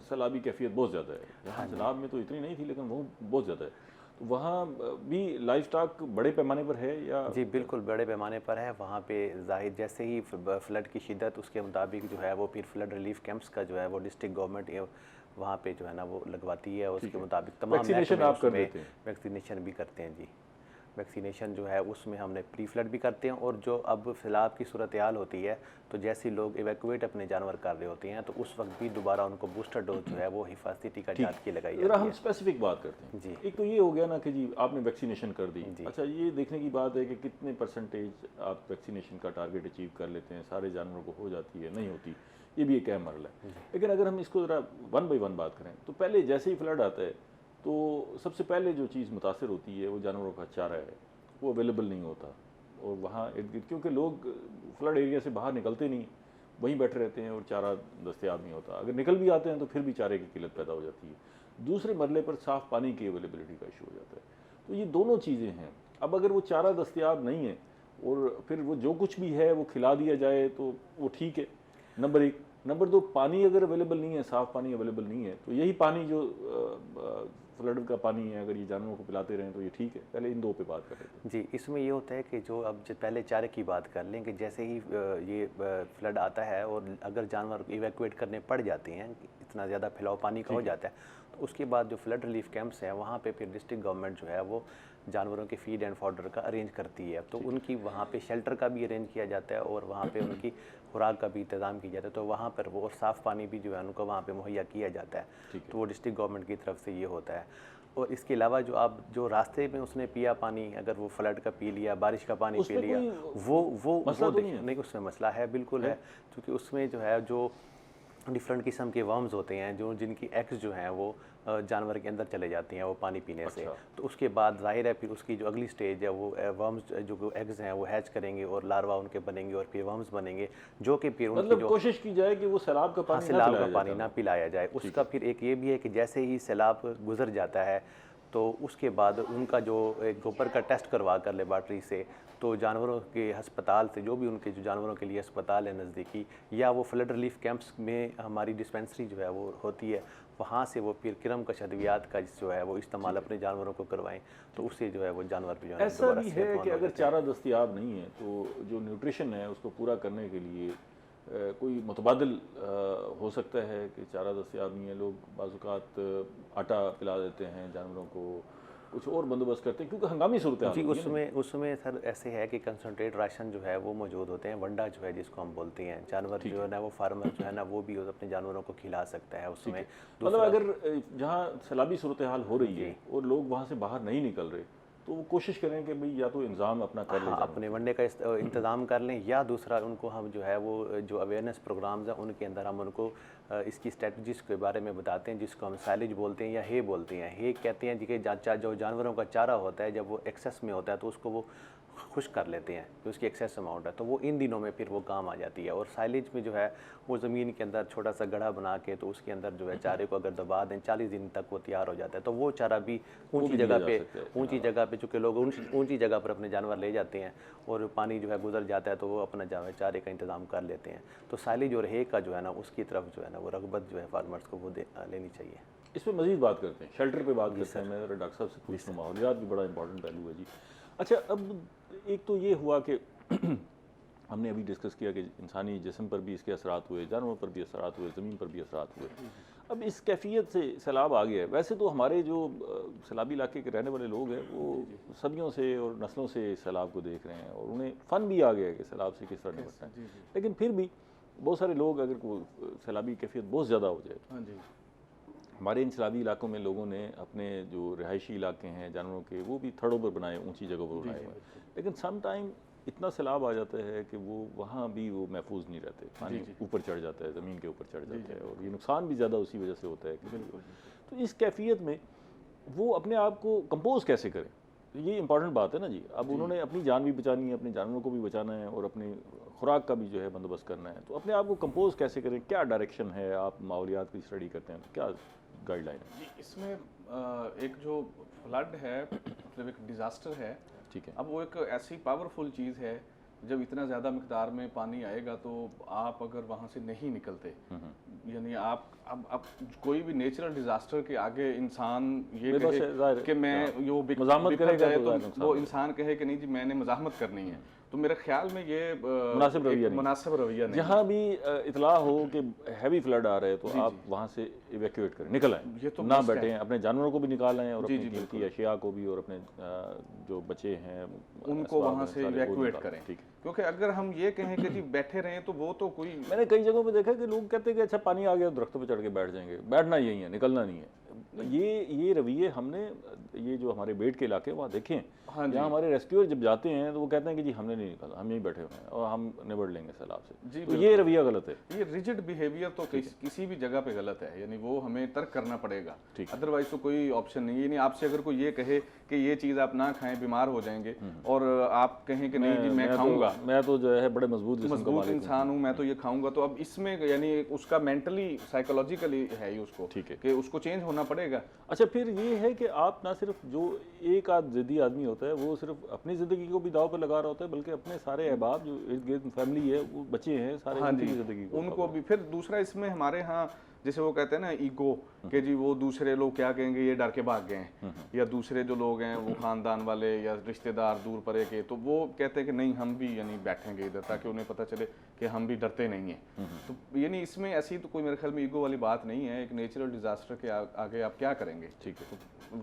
सैलाबी कैफियत बहुत ज़्यादा है। यहाँ सैलाब में तो इतनी नहीं थी, लेकिन वो बहुत ज़्यादा है। तो वहाँ भी लाइफ स्टॉक बड़े पैमाने पर है या? जी बिल्कुल बड़े पैमाने पर है। वहाँ पे जाहिर जैसे ही फ्लड की शिद्दत उसके मुताबिक जो है वो फिर फ्लड रिलीफ कैंप्स का जो है वो डिस्ट्रिक्ट गवर्नमेंट वहाँ पे जो है ना वो लगवाती है। उसके मुताबिक तमाम वैक्सीनेशन आप कर देते हैं? वैक्सीनेशन भी करते हैं जी। वैक्सीनेशन जो है उसमें हमने प्री फ्लड भी करते हैं, और जो अब सैलाब की सूरत हाल होती है तो जैसे लोग इवैक्यूएट अपने जानवर कर रहे होते हैं तो उस वक्त भी दोबारा उनको बूस्टर डोज जो है वो हिफाजती टीका जात की लगाई जरा जाती हम है। स्पेसिफिक बात करते हैं जी। एक तो ये हो गया ना कि जी आपने वैक्सीनेशन कर दी, अच्छा ये देखने की बात है कि कितने परसेंटेज आप वैक्सीनेशन का टारगेट अचीव कर लेते हैं, सारे जानवरों को हो जाती है नहीं होती, ये भी एक अहम मरला है। लेकिन अगर हम इसको ज़रा वन बाई वन बात करें तो पहले जैसे ही फ्लड आता है तो सबसे पहले जो चीज़ मुतासर होती है वो जानवरों का चारा है, वो अवेलेबल नहीं होता, और वहाँ क्योंकि लोग फ्लड एरिया से बाहर निकलते नहीं, वहीं बैठे रहते हैं और चारा दस्तयाब नहीं होता, अगर निकल भी आते हैं तो फिर भी चारे की किल्लत पैदा हो जाती है। दूसरे मरले पर साफ़ पानी की अवेलेबिलिटी का इशू हो जाता है। तो ये दोनों चीज़ें हैं। अब अगर वो चारा दस्तयाब नहीं है और फिर वो जो कुछ भी है वो खिला दिया जाए तो वो ठीक है, नंबर एक। नंबर दो, पानी अगर अवेलेबल नहीं है, साफ़ पानी अवेलेबल नहीं है, तो यही पानी जो फ्लड का पानी है अगर ये जानवरों को पिलाते रहें तो ये ठीक है। पहले इन दो पे बात कर रहे थे जी। इसमें ये होता है कि जो अब पहले चारे की बात कर लें कि जैसे ही ये फ्लड आता है और अगर जानवर इवैक्यूएट करने पड़ जाते हैं, इतना ज़्यादा फैलाव पानी का हो जाता है, तो उसके बाद जो फ्लड रिलीफ कैंप्स हैं वहाँ पे फिर डिस्ट्रिक्ट गवर्नमेंट जो है वो जानवरों के फीड एंड फॉडर का अरेंज करती है। तो उनकी वहाँ पे शेल्टर का भी अरेंज किया जाता है और वहाँ पे उनकी खुराक का भी इंतज़ाम किया जाता है। तो वहाँ पर वो साफ़ पानी भी जो है उनको वहाँ पे मुहैया किया जाता है। तो वो डिस्ट्रिक्ट गवर्नमेंट की तरफ से ये होता है। और इसके अलावा जो आप जो रास्ते में उसने पिया पानी, अगर वो फ्लड का पी लिया, बारिश का पानी पी लिया, वो नहीं, उसमें मसला है, बिल्कुल है। क्योंकि उसमें जो है जो डिफरेंट किस्म के वर्म्स होते हैं जो जिनकी एग्स जो हैं वो जानवर के अंदर चले जाती हैं वो पानी पीने से। तो उसके बाद जाहिर है फिर उसकी जो अगली स्टेज है वो वर्म्स जो एग्स हैं वो हैच करेंगे और लार्वा उनके बनेंगे और फिर वर्म्स बनेंगे, जो कि फिर उनकी जो कोशिश की जाए कि वो सैलाब का पानी ना पिलाया जाए। उसका फिर एक ये भी है कि जैसे ही सैलाब गुजर जाता है तो उसके बाद उनका जो एक गोबर का टेस्ट करवा कर लेबॉर्ट्री से, तो जानवरों के अस्पताल से, जो भी उनके जो जानवरों के लिए अस्पताल है नज़दीकी, या वो फ्लड रिलीफ कैंप्स में हमारी डिस्पेंसरी जो है वो होती है, वहाँ से वो फिर किरम कश अद्वियात का जो है वो इस्तेमाल अपने जानवरों को करवाएं, तो उससे जो है वो जानवर भी जो है ऐसा भी है कि अगर चारा दस्तयाब नहीं है तो जो न्यूट्रिशन है उसको पूरा करने के लिए कोई मुतबादिल हो सकता है कि चारा दस्तयाब नहीं है, लोग बाज़-औक़ात आटा पिला देते हैं जानवरों को, कुछ और बंदोबस्त करते हैं क्योंकि हंगामी सूरत हाल जी। उसमें सर ऐसे है कि कंसनट्रेट राशन जो है वो मौजूद होते हैं, वंडा जो है जिसको हम बोलते हैं, जानवर जो है ना वो फार्मर जो है ना वो भी अपने जानवरों को खिला सकता है उसमें। मतलब अगर जहाँ सैलाबी सूरत हाल हो रही है और लोग वहाँ से बाहर नहीं निकल रहे तो वो कोशिश करें कि भाई या तो इंतज़ाम अपना कर लें, अपने वनडे का इंतज़ाम कर लें, या दूसरा उनको हम जो है वो जो अवेयरनेस प्रोग्राम्स हैं उनके अंदर हम उनको इसकी स्ट्रेटजीज़ के बारे में बताते हैं, जिसको हम साइलेज बोलते हैं या हे बोलते हैं। हे कहते हैं जी कि जो जानवरों का चारा होता है जब वो एक्सेस में होता है तो उसको वो खुश कर लेते हैं कि उसकी एक्सेस अमाउंट है, तो वो इन दिनों में फिर वो काम आ जाती है। और साइलेज में जो है वो ज़मीन के अंदर छोटा सा गड्ढा बना के तो उसके अंदर जो है चारे को अगर दबा दें 40 दिन तक वो तैयार हो जाता है। तो वो चारा भी ऊंची जगह पे चूँकि लोग ऊंची जगह पर अपने जानवर ले जाते हैं और पानी जो है गुजर जाता है तो वो अपना जो है चारे का इंतज़ाम कर लेते हैं। तो साइलेज और हे का जो है ना उसकी तरफ जो है ना वो रगबत जो है फार्मर्स को वो लेनी चाहिए। इस पर मज़ीद बात करते हैं, शेल्टर पे बात करते हैं। मैं डॉक्टर साहब से पूछूँ, माहौलियात भी बड़ा इंपॉर्टेंट पहलू है जी। अच्छा, अब एक तो ये हुआ कि हमने अभी डिस्कस किया कि इंसानी जिस्म पर भी इसके असरात हुए, जानवरों पर भी असरात हुए, ज़मीन पर भी असरात हुए। अब इस कैफियत से सैलाब आ गया है। वैसे तो हमारे जो सैलाबी इलाके के रहने वाले लोग हैं वो सदियों से और नस्लों से सैलाब को देख रहे हैं और उन्हें फ़न भी आ गया है कि सैलाब से किस तरह निपटना है। लेकिन फिर भी बहुत सारे लोग अगर को सैलाबी कैफियत बहुत ज़्यादा हो जाए, हमारे इन सैलाबी इलाकों में लोगों ने अपने जो रिहायशी इलाके हैं जानवरों के वो भी थड़ों पर बनाए, ऊंची जगह पर बनाए हुए हैं। लेकिन सम टाइम इतना सैलाब आ जाता है कि वो वहाँ भी वो महफूज नहीं रहते, पानी ऊपर चढ़ जाता है, ज़मीन के ऊपर चढ़ जाता है और ये नुकसान भी ज़्यादा उसी वजह से होता है कि तो इस कैफियत में वो अपने आप को कंपोज कैसे करें, ये इंपॉर्टेंट बात है ना जी। अब उन्होंने अपनी जान भी बचानी है, अपने जानवरों को भी बचाना है और अपनी खुराक का भी जो है बंदोबस्त करना है, तो अपने आप को कंपोज कैसे करें, क्या डायरेक्शन है? आप माहौलियात की स्टडी करते हैं तो क्या गाइडलाइन है जी? इसमें एक जो फ्लड है मतलब एक डिज़ास्टर है, ठीक है। अब वो एक ऐसी पावरफुल चीज़ है, जब इतना ज़्यादा मिकदार में पानी आएगा तो आप अगर वहाँ से नहीं निकलते, यानी आप अब कोई भी नेचुरल डिज़ास्टर के आगे इंसान ये कहे कि मैं वो मज़ाहमत करेगा तो वो इंसान कहे कि नहीं जी मैंने मज़ाहमत करनी है, तो मेरे ख्याल में ये मुनासिब रवैया नहीं, मुनासिब रवैया नहीं। जहाँ भी इतला हो कि हैवी फ्लड आ रहे हैं तो आप वहाँ से इवैक्यूएट करें, निकल आएँ, ये तो ना बैठें, अपने जानवरों को भी निकाल आएँ और अपनी कीमती अशिया को भी और अपने जो बच्चे हैं उनको वहाँ से इवैक्यूएट करें। ठीक है, क्योंकि अगर हम ये कहें कि जी बैठे रहें तो वो तो कोई, मैंने कई जगहों पे देखा कि लोग कहते हैं कि अच्छा पानी आ गया दरख्तों पे चढ़ के बैठ जाएंगे, बैठना यही है, निकलना नहीं है। ये रवैये हमने ये जो हमारे बेट के इलाके वहाँ देखें, हाँ जहाँ हमारे रेस्क्यूअर जब जाते हैं तो वो कहते हैं कि जी हमने नहीं निकाला, हम यहीं बैठे हुए हैं और हम निबड़ लेंगे सैलाब से। जी तो ये रवैया गलत है। ये रिजिड बिहेवियर तो किसी भी जगह पे गलत है, यानी वो हमें तर्क करना पड़ेगा, अदरवाइज तो कोई ऑप्शन नहीं है। यानी आपसे अगर कोई ये कहे कि ये चीज़ आप ना खाएं, बीमार हो जाएंगे, और आप कहें कि नहीं जी मैं खाऊंगा, मैं तो जो है बड़े मजबूत इंसान हूँ, मैं तो ये खाऊंगा, तो अब इसमें यानी उसका मेंटली साइकोलॉजिकली है ही उसको, ठीक है, कि उसको चेंज होना पड़ेगा। अच्छा, फिर ये है कि आप ना सिर्फ जो एक आध जिद्दी आदमी होता है वो सिर्फ अपनी ज़िंदगी को भी दाव पर लगा रहा होता है, बल्कि अपने सारे अहबाब जो इर्द गिर्द फैमिली है, वो बच्चे हैं सारे, उनकी ज़िंदगी उनको भी। फिर दूसरा इसमें हमारे यहाँ जैसे वो कहते हैं ना ईगो, कि जी वो दूसरे लोग क्या कहेंगे, ये डर के भाग गए हैं, या दूसरे जो लोग हैं वो खानदान वाले या रिश्तेदार दूर परे के, तो वो कहते हैं कि नहीं हम भी यानी बैठेंगे इधर, ताकि उन्हें पता चले कि हम भी डरते नहीं हैं। तो यानी इसमें ऐसी तो कोई मेरे ख्याल में ईगो वाली बात नहीं है। एक नेचुरल डिजास्टर के आगे आप क्या करेंगे, ठीक है, तो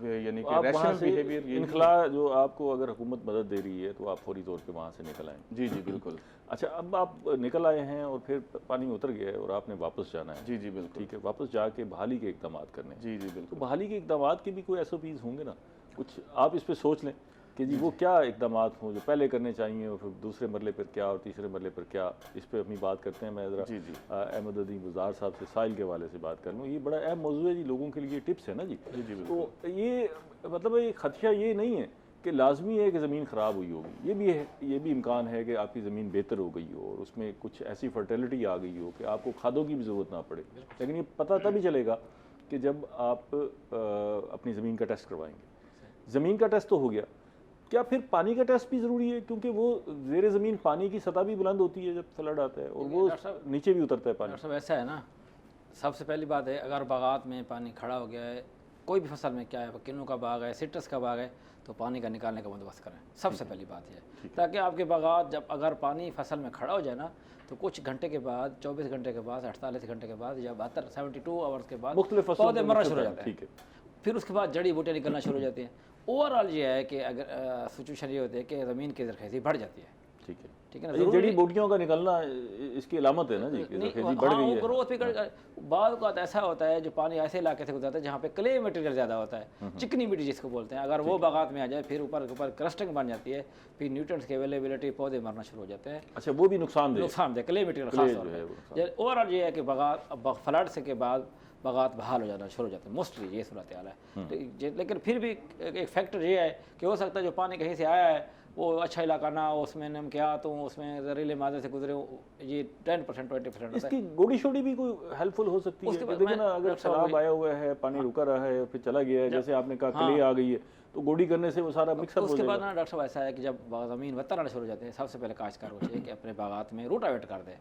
यानी कि रैशनल बिहेवियर, इनखला जो आपको अगर हुकूमत मदद दे रही है तो आप फौरी तौर पे वहाँ से निकल आएँ। जी जी बिल्कुल। अच्छा, अब आप निकल आए हैं और फिर पानी उतर गया है और आपने वापस जाना है। जी जी बिल्कुल। ठीक है, वापस जाके बहाली के इक़दाम करने। जी जी बिल्कुल। तो बहाली के इक़दाम के भी कोई SOPs होंगे ना, कुछ आप इस पे सोच लें कि जी वो क्या इक़दाम हों जो पहले करने चाहिए, और फिर दूसरे मरले पर क्या और तीसरे मरले पर क्या, इस पर अपनी बात करते हैं। मैं ज़रा अहमद अदीम गुज़ार साहब से साहिल के हवाले से बात कर लूँ। ये बड़ा अहम मौजूद है जी, लोगों के लिए टिप्स है ना जी। तो ये मतलब ये खदशा ये नहीं है कि लाजमी है कि ज़मीन ख़राब हुई होगी, ये भी इम्कान है कि आपकी ज़मीन बेहतर हो गई हो और उसमें कुछ ऐसी फर्टिलिटी आ गई हो कि आपको खादों की भी ज़रूरत ना पड़े। लेकिन ये पता तभी चलेगा कि जब आप अपनी ज़मीन का टेस्ट करवाएंगे। ज़मीन का टेस्ट तो हो गया, क्या फिर पानी का टेस्ट भी ज़रूरी है? क्योंकि वो ज़ेरे ज़मीन पानी की सतह भी बुलंद होती है जब फ्लड आता है, और वो नीचे भी उतरता है पानी। सब ऐसा है ना, सबसे पहली बात है, अगर बागात में पानी खड़ा हो गया है, कोई भी फसल में, क्या है किन्नू का बाग है, सिट्रस का बाग है, तो पानी का निकालने का बंदोबस्त करें। सबसे पहली बात यह, ताकि आपके बागात जब अगर पानी फसल में खड़ा हो जाए ना, तो कुछ घंटे के बाद, 24 घंटे के बाद, 48 घंटे के बाद, या 72 आवर्स के बाद पौधे मरना शुरू हो जाते हैं। फिर उसके बाद जड़ी बूटियाँ निकलना शुरू हो जाती हैं। ओवरऑल ये है कि अगर सिचुएशन ये होती है कि ज़मीन की ज़रख़ेज़ी बढ़ जाती है। ठीक है ना, जड़ी बूटियों का निकलना इसकी अलामत है ना जी, ज़रख़ेज़ी बढ़ गई है। ग्रोथ भी बाद का ऐसा होता है जो पानी ऐसे इलाके से गुजरता है जहाँ पे क्ले मटेरियल ज़्यादा होता है, चिकनी मिट्टी जिसको बोलते हैं, अगर वो बागात में आ जाए फिर ऊपर क्रस्टिंग बन जाती है, फिर न्यूट्रिएंट्स की अवेलेबिलिटी, पौधे मरना शुरू हो जाते हैं। अच्छा, वो भी नुकसानदेह क्ले मटेरियल खास तौर पर। ओवरऑल ये है कि बागात फ्लड से के बाद बागात बहाल हो जाना शुरू हो जाते हैं, मोस्टली ये सूरत हाल है। लेकिन फिर भी एक फैक्टर ये है कि हो सकता है जो पानी कहीं से आया है वो अच्छा इलाका ना हो, उसमें नम क्या तो उसमें जहरीले मादे से गुजरे, ये 10% 20% इसकी गोड़ी शोड़ी भी कोई हेल्पफुल हो सकती है। देखिए ना, अगर सैलाब आया हुआ है, पानी रुका रहा है, फिर चला गया है, जैसे आपने कहा क्ले आ गई है, तो गोड़ी करने से वो सारा मिक्सअप हो जाएगा। उसके बाद ना डॉक्टर साहब ऐसा है कि जब ज़मीन वत्तर आना शुरू हो जाते हैं, सबसे पहले काश्तकार को चाहिए कि अपने बागात में रूटावेट कर दे।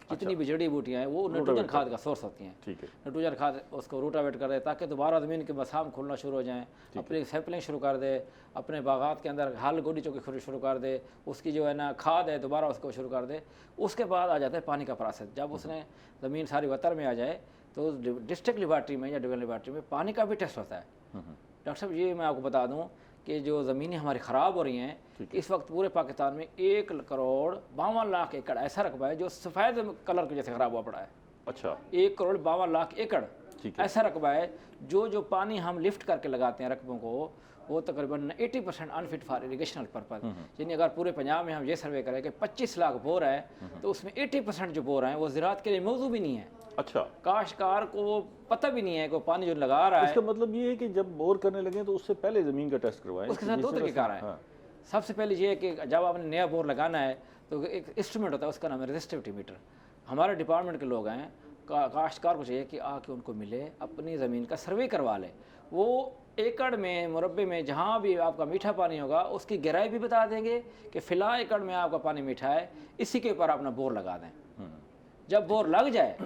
जितनी भी जड़ी बूटियाँ हैं वो नाइट्रोजन खाद का सोर्स होती हैं। ठीक है, नाइट्रोजन खाद उसको रूटावेट कर दे ताकि दोबारा ज़मीन के मसाम खुलना शुरू हो जाएँ। अपनी सैंपलिंग शुरू कर दे, अपने बागात के अंदर हाल गोडी चौकी शुरू कर दे, उसकी जो है ना खाद है दोबारा उसको शुरू कर दे। उसके बाद आ जाता है पानी का प्रोसेस। जब उसने ज़मीन सारी वतर में आ जाए तो डिस्ट्रिक्ट लेबॉर्ट्री में या डिवीजन लेबॉर्ट्री में पानी का भी टेस्ट होता है। डॉक्टर साहब ये मैं आपको बता दूँ कि जो ज़मीनें हमारी ख़राब हो रही हैं, इस वक्त पूरे पाकिस्तान में 1,52,00,000 एकड़ ऐसा रकबा है जो सफ़ेद कलर की जैसे ख़राब हुआ पड़ा है। अच्छा, 1,52,00,000 एकड़ ऐसा रकबा है जो पानी हम लिफ्ट करके लगाते हैं रकबों को, वो तकरीबन 80% अनफिट फॉर इरीगेशनल पर्पज़। यानी अगर पूरे पंजाब में हम ये सर्वे करें कि 25 लाख बोर है, तो उसमें 80% जो बोर हैं वो ज़राअत के लिए मौजूद भी नहीं है। अच्छा, काश्तकार को वो पता भी नहीं है कि पानी जो लगा रहा है। इसका मतलब ये है कि जब बोर करने लगे तो उससे पहले ज़मीन का टेस्ट करवाएं। उसके साथ 2 तरीक़ेकार है। सबसे पहले ये है कि जब आपने नया बोर लगाना है तो एक इंस्ट्रूमेंट होता है, उसका नाम है रेजिस्टिविटी मीटर। हमारे डिपार्टमेंट के लोग हैं, काश्तकार को चाहिए कि आके उनको मिले, अपनी ज़मीन का सर्वे करवा ले। वो एकड़ में, मुरब्बे में जहाँ भी आपका मीठा पानी होगा उसकी गहराई भी बता देंगे कि फ़िला एकड़ में आपका पानी मीठा है, इसी के ऊपर अपना बोर लगा दें। जब बोर लग जाए,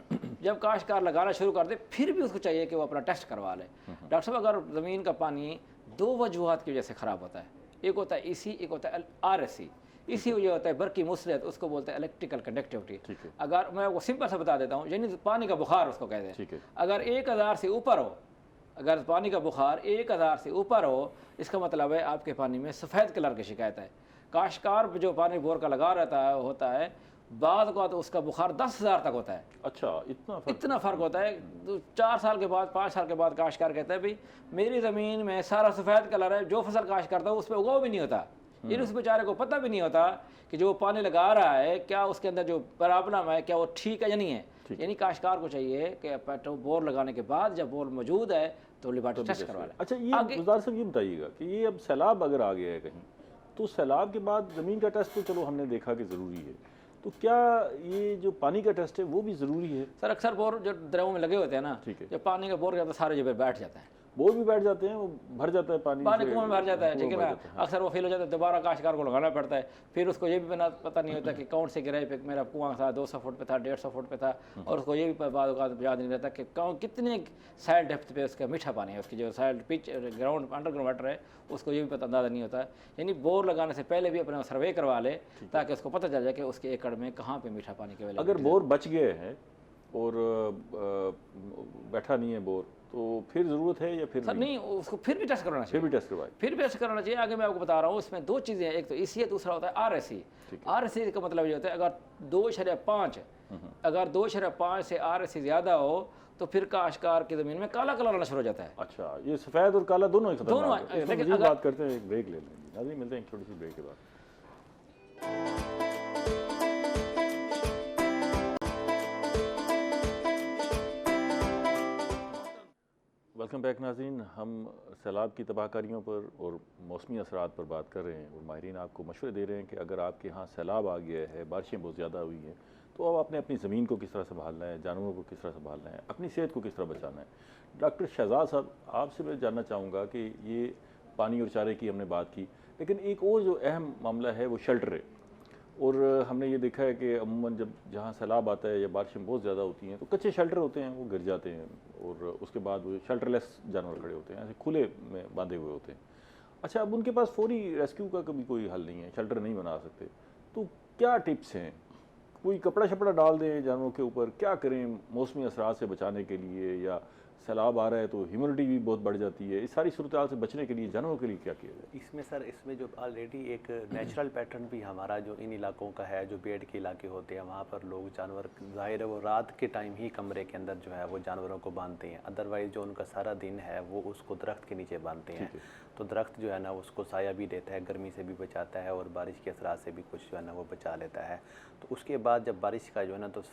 जब काश्तकार लगाना शुरू कर दे, फिर भी उसको चाहिए कि वो अपना टेस्ट करवा ले। डॉक्टर साहब, अगर ज़मीन का पानी 2 वजूहात की वजह से ख़राब होता है, एक होता है EC, एक होता है RSC। इसी वजह होता है बरकी मुसरत, उसको बोलते हैं इलेक्ट्रिकल कंडक्टिविटी। अगर मैं वो सिंपल से बता देता हूँ, यानी पानी का बुखार उसको कहते हैं। अगर 1000 से ऊपर हो, अगर पानी का बुखार 1000 से ऊपर हो, इसका मतलब है आपके पानी में सफ़ेद कलर की शिकायत है। काश्तकार जो पानी बोर का लगा रहता है होता है, बाद का तो उसका बुखार 10,000 तक होता है। अच्छा, इतना फ़र्क होता है। तो 4 साल के बाद 5 साल के बाद काश्तकार कहता है भाई मेरी ज़मीन में सारा सफ़ेद कलर है, जो फसल काश्त करता है उस पर उगाव भी नहीं होता। इन उस बेचारे को पता भी नहीं होता कि जो पानी लगा रहा है क्या उसके अंदर जो प्रॉब्लम है क्या वो ठीक है या नहीं है। यानी काश्तकार को चाहिए कि पेट्रोल बोर लगाने के बाद जब बोर मौजूद है तो लेबोरेटरी टेस्ट करवा लें। अच्छा, ये गुलजार साहब ये बताइएगा कि ये अब सैलाब अगर आ गया है कहीं, तो सैलाब के बाद ज़मीन का टेस्ट तो चलो हमने देखा कि ज़रूरी है, तो क्या ये जो पानी का टेस्ट है वो भी ज़रूरी है? सर अक्सर बोर जो दरियाओं में लगे होते हैं ना, जब पानी का बोर जाता है सारे जगह बैठ जाता है, बोर भी बैठ जाते हैं, वो भर जाता है पानी कुआं में भर जाता है, ठीक है ना। अक्सर वो फेल हो जाता है, दोबारा काश्तकार को लगाना पड़ता है। फिर उसको ये भी पता नहीं होता कि कौन से गिराए पे मेरा कुआं था 200 फुट पे था, 150 फुट पे था, और उसको ये भी बाद याद नहीं रहता कि कितने साइड डेप्थ पे उसका मीठा पानी है, उसकी जो side pitch ground underground water है उसको ये भी पता अंदाज़ा नहीं होता। यानी बोर लगाने से पहले भी अपना सर्वे करवा ले ताकि उसको पता चल जाए कि उसके एकड़ में कहाँ पे मीठा पानी के। अगर बोर बच गए हैं और बैठा नहीं है बोर, तो फिर ज़रूरत है या फिर सर नहीं, उसको फिर भी टेस्ट कराना चाहिए। फिर भी टेस्ट करवाए, फिर भी टेस्ट कराना चाहिए। आगे मैं आपको बता रहा हूँ, इसमें 2 चीज़ें हैं, एक तो इसी है, दूसरा होता है RSE। RSE का मतलब ये होता है अगर 2.5 अगर 2.5 से RSE ज़्यादा हो तो फिर काश्तकार की ज़मीन में काला कलर आना शुरू हो जाता है। अच्छा, ये सफ़ेद और काला दोनों ही दोनों। लेकिन बात करते हैं, एक ब्रेक ले लेंगे, अभी मिलते हैं एक छोटी सी ब्रेक के बाद। वेलकम बैक नाज़रीन, हम सैलाब की तबाहकारियों पर और मौसमी असरात पर बात कर रहे हैं और माहिरीन आपको मशवरे दे रहे हैं कि अगर आपके यहाँ सैलाब आ गया है, बारिशें बहुत ज़्यादा हुई हैं, तो अब आपने अपनी ज़मीन को किस तरह संभालना है, जानवरों को किस तरह संभालना है, अपनी सेहत को किस तरह बचाना है। डॉक्टर शहजाद साहब, आपसे मैं जानना चाहूँगा कि ये पानी और चारे की हमने बात की, लेकिन एक और जो अहम मामला है वो शेल्टर है। और हमने ये देखा है कि अमूमन जब जहाँ सैलाब आता है या बारिशें बहुत ज़्यादा होती हैं तो कच्चे शेल्टर होते हैं वो गिर जाते हैं और उसके बाद वो शेल्टरलेस जानवर खड़े होते हैं, ऐसे खुले में बांधे हुए होते हैं। अच्छा, अब उनके पास फौरी रेस्क्यू का कभी कोई हल नहीं है, शेल्टर नहीं बना सकते, तो क्या टिप्स हैं? कोई कपड़ा शपड़ा डाल दें जानवरों के ऊपर, क्या करें मौसमी असरात से बचाने के लिए, या सैलाब आ रहा है तो ह्यूमिडिटी भी बहुत बढ़ जाती है, इस सारी सूरत से बचने के लिए जानवरों के लिए क्या किया जाए? इसमें सर, इसमें जो ऑलरेडी एक नेचुरल पैटर्न भी हमारा जो इन इलाकों का है, जो पेड़ के इलाके होते हैं वहाँ पर लोग जानवर ज़ाहिर है वो रात के टाइम ही कमरे के अंदर जो है वो जानवरों को बांधते हैं, अदरवाइज़ जो उनका सारा दिन है वो उसको दरख्त के नीचे बांधते हैं। तो दरख्त जो है ना उसको साया भी देता है, गर्मी से भी बचाता है और बारिश के असरात से भी कुछ जो है ना वो बचा लेता है। तो उसके बाद जब बारिश का जो है ना तो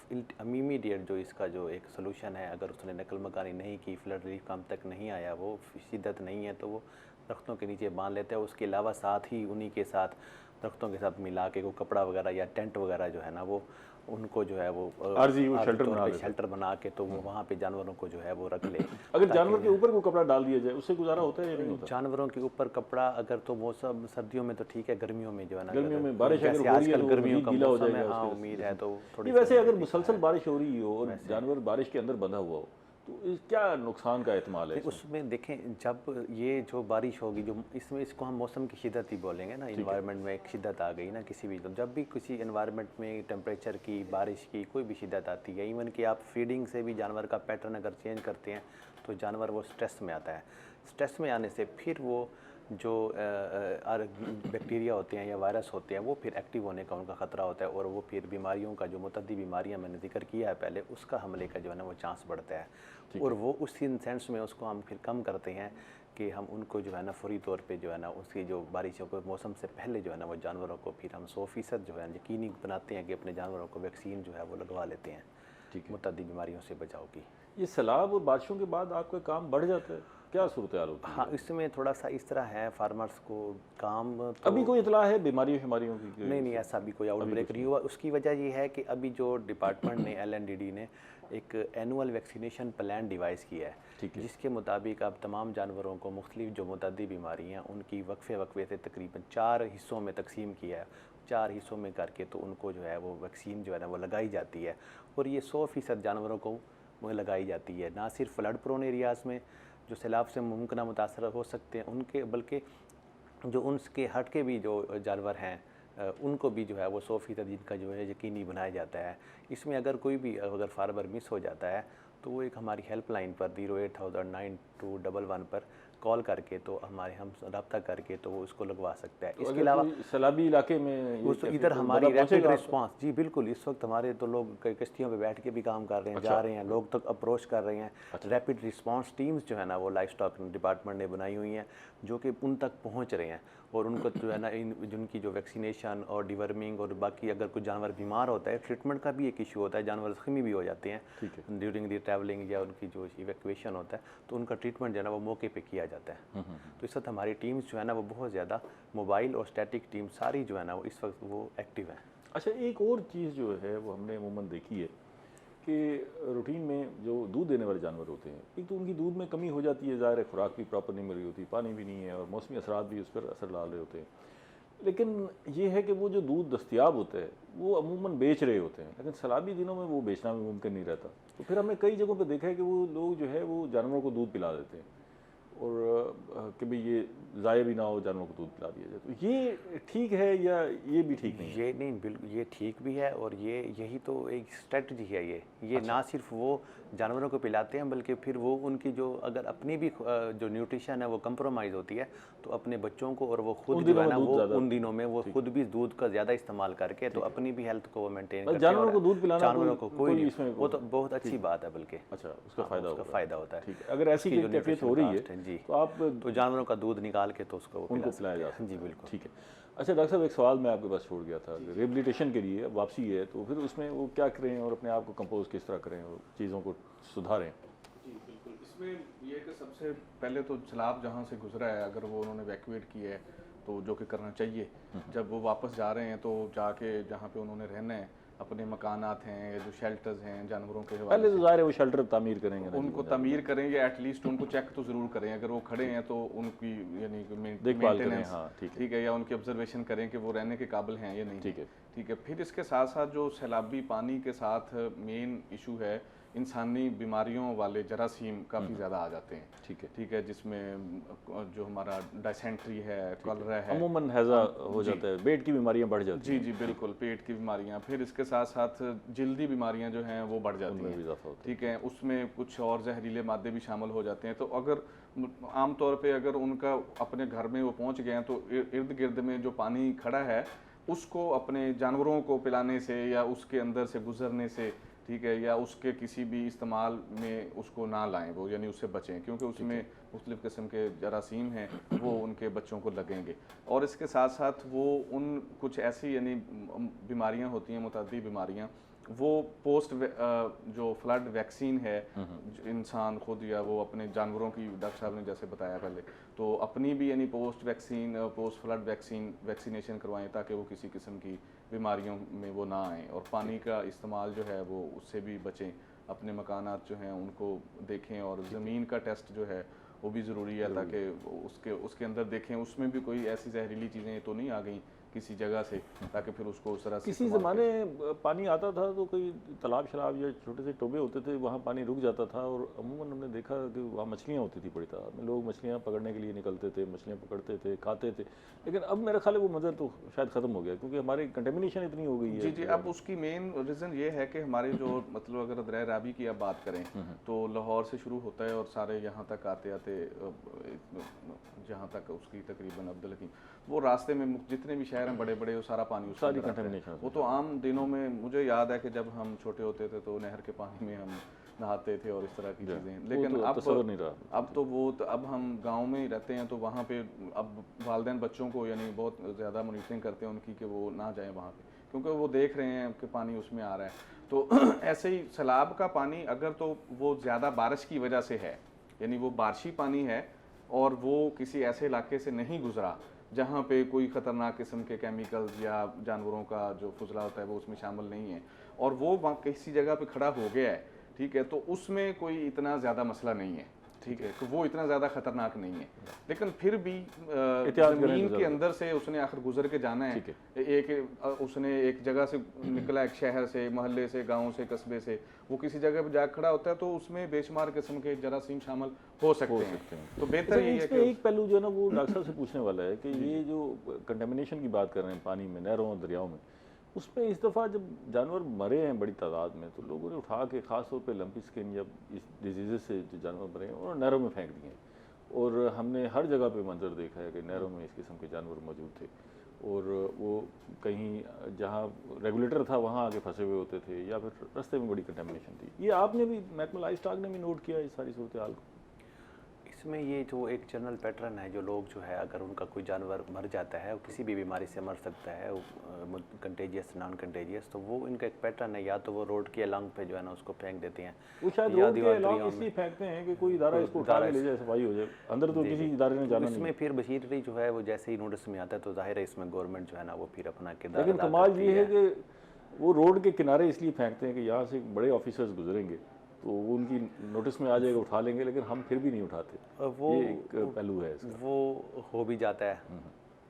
इमीडिएट जो इसका जो एक सोल्यूशन है, अगर उसने नकल मकानी नहीं की, फ्लड रिलीफ काम तक नहीं आया, वो शिद्दत नहीं है, तो वो दरख्तों के नीचे बांध लेते हैं। उसके अलावा साथ ही उन्हीं के साथ दरख्तों के साथ मिला के वो कपड़ा वगैरह या टेंट वगैरह जो है ना वो उनको जो है वो शेल्टर बना के तो वो वहाँ पे जानवरों को जो है वो रख ले। अगर जानवर के ऊपर को कपड़ा डाल दिया जाए उससे गुजारा होता है या नहीं होता? जानवरों के ऊपर कपड़ा अगर तो मौसम सर्दियों में तो ठीक है, गर्मियों में जो है ना, गर्मियों में बारिश अगर हो रही है तो गर्मियों का गीला हो मौसम है, जाएगा, हाँ उम्मीद है तो थोड़ी। वैसे अगर मुसलसल बारिश हो रही हो और जानवर बारिश के अंदर बंधा हुआ हो तो क्या नुकसान का एहतमाल है? उसमें देखें, जब ये जो बारिश होगी, जो इसमें इसको हम मौसम की शिद्दत ही बोलेंगे ना, इन्वायरमेंट में एक शिद्दत आ गई ना किसी भी, तो जब भी किसी इन्वायरमेंट में टेम्परेचर की, बारिश की कोई भी शिद्दत आती है, इवन कि आप फीडिंग से भी जानवर का पैटर्न अगर चेंज करते हैं तो जानवर वो स्ट्रेस में आता है। स्ट्रेस में आने से फिर वो जो बैक्टीरिया होते हैं या वायरस होते हैं वो फिर एक्टिव होने का उनका ख़तरा होता है और वो फिर बीमारियों का जो मुतअद्दी बीमारियां मैंने जिक्र किया है पहले, उसका हमले का जो है ना वो चांस बढ़ता है। और वो उस सेंस में उसको हम फिर कम करते हैं कि हम उनको जो है ना फौरी तौर पे जो है ना उसकी जो बारिशों को मौसम से पहले जो है ना वो जानवरों को फिर हम 100% जो है यकीनी बनाते हैं कि अपने जानवरों को वैक्सीन जो है वो लगवा लेते हैं, मुतअद्दी बीमारियों से बचाव की। ये सैलाब और बारिशों के बाद आपका काम बढ़ जाता है, क्या सूरत हाल होती है? हाँ, इसमें थोड़ा सा इस तरह है, फार्मर्स को काम तो अभी कोई इतला है बीमारियों की? नहीं, ऐसा भी कोई आउटब्रेक नहीं हुआ। उसकी वजह ये है कि अभी जो डिपार्टमेंट ने LNDD ने एक एनुअल वैक्सीनेशन प्लान डिवाइस किया है, जिसके मुताबिक अब तमाम जानवरों को मुख्तलिफ जो मुतअद्दी बीमारियाँ उनकी वक्फे से तकरीबन 4 हिस्सों में तकसीम किया है। 4 हिस्सों में करके तो उनको जो है वो वैक्सीन जो है ना वो लगाई जाती है और ये 100% जानवरों को वो लगाई जाती है, ना सिर्फ फ्लड प्रोन एरियाज़ में जो सैलाब से मुमकिन मुतासर हो सकते हैं उनके, बल्कि जो उनके हट के भी जो जानवर हैं उनको भी जो है वो 100% जिनका जो है यकीनी बनाया जाता है। इसमें अगर कोई भी अगर फार्मर मिस हो जाता है तो वो एक हमारी हेल्पलाइन पर 08,09211 पर कॉल करके तो हम रब्ता करके तो वो उसको लगवा सकता है। तो इसके अलावा सैलाबी इलाके में उस इधर हमारी रैपिड रिस्पांस, जी बिल्कुल, इस वक्त हमारे तो लोग कश्तियों पे बैठ के भी काम कर रहे हैं, जा रहे हैं, लोग तक अप्रोच कर रहे हैं। रैपिड रिस्पांस टीम्स जो है ना वो लाइफ स्टॉक डिपार्टमेंट ने बनाई हुई हैं जो कि उन तक पहुंच रहे हैं और उनको जो है ना जिनकी जो वैक्सीनेशन और डिवर्मिंग और बाकी अगर कोई जानवर बीमार होता है, ट्रीटमेंट का भी एक इशू होता है, जानवर ज़ख्मी भी हो जाते हैं ड्यूरिंग दी ट्रैवलिंग या उनकी जो इवैक्यूएशन होता है तो उनका ट्रीटमेंट जो है ना वो मौके पे किया जाता है। तो इस वक्त हमारी टीम्स जो है ना वो बहुत ज़्यादा मोबाइल और स्टैटिक टीम सारी जो है ना वो इस वक्त वो एक्टिव है। अच्छा, एक और चीज़ जो है वो हमने अमूमन देखी है कि रूटीन में जो दूध देने वाले जानवर होते हैं, एक तो उनकी दूध में कमी हो जाती है, ज़ाहिर है खुराक भी प्रॉपर नहीं मिल रही होती, पानी भी नहीं है और मौसमी असरात भी उस पर असर डाल रहे होते हैं। लेकिन ये है कि वो जो दूध दस्तियाब होता है वो अमूमन बेच रहे होते हैं, लेकिन सैलाबी दिनों में वो बेचना भी मुमकिन नहीं रहता। तो फिर हमने कई जगहों पर देखा है कि वो लोग जो है वो जानवरों को दूध पिला देते हैं और कि भाई ये ज़ाया भी ना हो, जानवरों को दूध पिला दिया जाए। तो ये ठीक है या ये भी ठीक नहीं है? ये नहीं, बिल्कुल ये ठीक भी है और ये यही तो एक स्ट्रेटजी है। ये ना सिर्फ वो जानवरों को पिलाते हैं बल्कि फिर वो उनकी जो अगर अपनी भी जो न्यूट्रिशन है वो कंप्रोमाइज़ होती है तो अपने बच्चों को और वो खुद जो है ना वो उन दिनों में वो खुद भी दूध का ज़्यादा इस्तेमाल करके तो अपनी भी हेल्थ को मेंटेन करते हैं। जानवरों को दूध पिलाना जानवरों को कोई नहीं, वो तो बहुत अच्छी बात है बल्कि। अच्छा, उसका फ़ायदा होता है। ठीक है, अगर ऐसी जो कैफियत हो रही है जी तो आप तो जानवरों का दूध निकाल के तो उसको उनको पिलाया जा सकता है। जी बिल्कुल, ठीक है। अच्छा डॉक्टर साहब, एक सवाल मैं आपके पास छोड़ गया था, रिहेबिलिटेशन के लिए वापसी है तो फिर उसमें वो क्या करें और अपने आप को कंपोज किस तरह करें और चीज़ों को सुधारें? जी बिल्कुल, इसमें ये कि सबसे पहले तो सैलाब जहाँ से गुजरा है अगर वो उन्होंने वैक्यूएट किया है तो जो कि करना चाहिए, जब वो वापस जा रहे हैं तो जाके जहाँ पे उन्होंने रहना है अपने मकानात हैं या जो शेल्टर्स हैं जानवरों के हवाले पहले तो ज़ाहिर है वो शेल्टर तामीर करेंगे, उनको तामीर करेंगे, एटलीस्ट उनको चेक तो ज़रूर करें। अगर वो खड़े हैं तो उनकी यानी देखभाल करें। हाँ, ठीक है, या उनकी ऑब्जर्वेशन करें कि वो रहने के काबिल हैं या नहीं। ठीक है, ठीक है। फिर इसके साथ साथ जो सैलाबी पानी के साथ मेन इशू है, इंसानी बीमारियों वाले जरासीम काफ़ी ज़्यादा आ जाते हैं। ठीक है, जिसमें जो हमारा डायसेंट्री है, कॉलरा है, अमूमन हैज़ा हो जाता है, पेट की बीमारियां बढ़ जाती हैं। जी बिल्कुल, पेट की बीमारियां, फिर इसके साथ साथ जिल्दी बीमारियां जो हैं वो बढ़ जाती हैं। ठीक है, उसमें कुछ और जहरीले मादे भी शामिल हो जाते हैं। तो अगर आमतौर पे अगर उनका अपने घर में वो पहुंच गए हैं तो इर्द गिर्द में जो पानी खड़ा है उसको अपने जानवरों को पिलाने से या उसके अंदर से गुजरने से, ठीक है, या उसके किसी भी इस्तेमाल में उसको ना लाएं वो, यानी उससे बचें, क्योंकि उसमें मुख्तलिफ़ किस्म के जरासीम हैं वो उनके बच्चों को लगेंगे। और इसके साथ साथ वो उन कुछ ऐसी यानी बीमारियां होती हैं, मुतअद्दी बीमारियां, वो पोस्ट जो फ्लड वैक्सीन है, इंसान खुद या वो अपने जानवरों की, डॉक्टर साहब ने जैसे बताया पहले, तो अपनी भी यानी पोस्ट फ्लड वैक्सीनेशन करवाएं ताकि वो किसी किस्म की बीमारियों में वो ना आएँ। और पानी का इस्तेमाल जो है वो उससे भी बचें, अपने मकानात जो हैं उनको देखें और ज़मीन का टेस्ट जो है वो भी ज़रूरी है ताकि उसके अंदर देखें उसमें भी कोई ऐसी जहरीली चीज़ें तो नहीं आ गई किसी जगह से, ताकि फिर उसको उस तरह से। किसी ज़माने पानी आता था तो कोई तालाब शराब या छोटे से टोबे होते थे, वहाँ पानी रुक जाता था और अमूमन हमने देखा कि वहाँ मछलियाँ होती थी बड़ी तादाद में, लोग मछलियाँ पकड़ने के लिए निकलते थे, मछलियाँ पकड़ते थे, खाते थे। लेकिन अब मेरा ख्याल है वो मंजर तो शायद ख़त्म हो गया क्योंकि हमारी कंटेमिनेशन इतनी हो गई है। जी, अब उसकी मेन रीज़न ये है कि हमारे जो मतलब अगर दरिया रावी की आप बात करें तो लाहौर से शुरू होता है और सारे यहाँ तक आते आते जहाँ तक उसकी तकरीबन अब्दुल हकीम, वो रास्ते में जितने भी शहर हैं बड़े बड़े वो सारा पानी उसका सारी कंटेमिनेशन। वो तो आम दिनों में मुझे याद है कि जब हम छोटे होते थे तो नहर के पानी में हम नहाते थे और इस तरह की चीज़ें। लेकिन तो अब हम गांव में ही रहते हैं तो वहाँ पे अब वालिदैन बच्चों को यानी बहुत ज़्यादा मॉनिटरिंग करते हैं उनकी कि वो ना जाएं वहाँ पे, क्योंकि वो देख रहे हैं कि पानी उसमें आ रहा है। तो ऐसे ही सैलाब का पानी अगर तो वो ज़्यादा बारिश की वजह से है, यानी वो बारिशी पानी है और वो किसी ऐसे इलाके से नहीं गुजरा जहाँ पे कोई ख़तरनाक किस्म के केमिकल्स या जानवरों का जो फुजला होता है वो उसमें शामिल नहीं है, और वो किसी जगह पे खड़ा हो गया है, ठीक है, तो उसमें कोई इतना ज़्यादा मसला नहीं है। ठीक है, तो वो इतना ज़्यादा खतरनाक नहीं है, लेकिन फिर भी एहतियात करें ज़मीन तो के अंदर से उसने आखिर गुजर के जाना है। उसने एक जगह से निकला, एक शहर से, मोहल्ले से, गाँव से, कस्बे से, वो किसी जगह पर जा खड़ा होता है तो उसमें बेशुमार किस्म के जरासीम शामिल हो सकते हैं। तो बेहतर यही है कि एक पहलू जो है ना वो डॉक्टर साहब से पूछने वाला है कि ये जो कंटेमिनेशन की बात कर रहे हैं पानी में, नहरों और दरियाओं में, उसमें इस दफ़ा जब जानवर मरे हैं बड़ी तादाद में तो लोगों ने उठा के ख़ास तौर पे लंपी स्किन या इस डिजीज़ से जो जानवर मरे हैं उन्होंने नहरों में फेंक दिए हैं। और हमने हर जगह पे मंजर देखा है कि नहरों में इस किस्म के जानवर मौजूद थे और वो कहीं जहाँ रेगुलेटर था वहाँ आके फंसे हुए होते थे या फिर रास्ते में बड़ी कंटेमिनेशन थी। ये आपने भी, महकमा लाइफ स्टॉक ने भी नोट किया इस सारी सूरत हाल को? इसमें ये जो एक जनरल पैटर्न है, जो लोग जो है अगर उनका कोई जानवर मर जाता है, वो किसी भी बीमारी से मर सकता है, कंटेजियस नॉन कंटेजियस, तो वो इनका एक पैटर्न है, या तो वो रोड के अलॉन्ग पे जो है ना उसको फेंक देते हैं, वो शायद रोड के अलॉन्ग इसलिए फेंकते हैं कि कोई इदारा इसको उठा के ले जाए, सफाई हो जाए, अंदर तो किसी इदारे ने जाना नहीं। इसमें फिर मशीनरी जो है वो जैसे ही नोटिस में आता है तो जाहिर है इसमें गवर्नमेंट जो है ना वो फिर अपना किरदार। लेकिन कमाल ये है कि वो रोड के किनारे इसलिए फेंकते हैं कि यहाँ से बड़े ऑफिसर्स गुजरेंगे तो वो उनकी नोटिस में आ जाएगा, उठा लेंगे, लेकिन हम फिर भी नहीं उठाते। वो ये एक पहलू है इसका। वो हो भी जाता है,